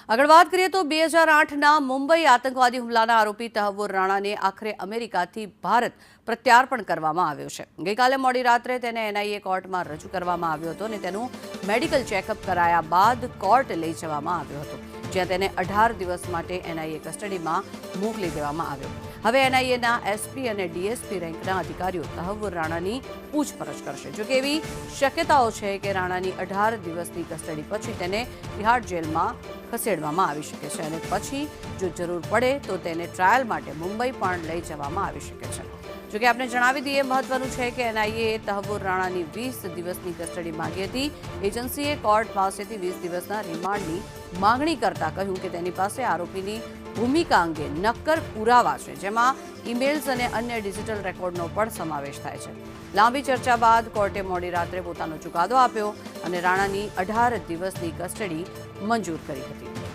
આગળ વાત કરીએ તો 2008ના મુંબઈ આતંકવાદી હુમલાના આરોપી તહવ્વુર રાણાને આખરે અમેરિકાથી ભારત પ્રત્યાર્પણ કરવામાં આવ્યો છે। ગઈકાલે મોડી રાત્રે તેને એનઆઈએ કોર્ટમાં રજૂ કરવામાં આવ્યો હતો અને તેનું મેડિકલ ચેકઅપ કરાયા બાદ કોર્ટ લઈ જવામાં આવ્યો હતો, જ્યાં તેને 18 દિવસ માટે એનઆઈએ કસ્ટડીમાં મોકલી દેવામાં આવ્યો। હવે એનઆઈએના એસપી અને ડીએસપી રેન્કના અધિકારીઓ તહવ્વુર રાણાની પૂછપરછ કરશે। જો કે એવી શક્યતાઓ છે કે રાણાની 18 દિવસની કસ્ટડી પછી તેને તિહાડ જેલમાં ખસેડવામાં આવી શકે છે અને પછી જો જરૂર પડે તો તેને ટ્રાયલ માટે મુંબઈ પણ લઈ જવામાં આવી શકે છે। જો કે આપણે જણાવી દઈએ, મહત્વનું છે કે એનઆઈએ તહવ્વુર રાણાની 20 દિવસની કસ્ટડી માંગી હતી। એજન્સીએ કોર્ટ પાસેથી 20 દિવસના રિમાન્ડની માંગણી કરતા કહ્યું કે તેની પાસે આરોપીની ભૂમિકા અંગે નક્કર પુરાવા છે, જેમાં ઈમેલ્સ અને અન્ય ડિજિટલ રેકોર્ડનો પણ સમાવેશ થાય છે। લાંબી ચર્ચા બાદ કોર્ટે મોડી રાત્રે પોતાનો ચુકાદો આપ્યો અને રાણાની 18 દિવસની કસ્ટડી મંજૂર કરી હતી।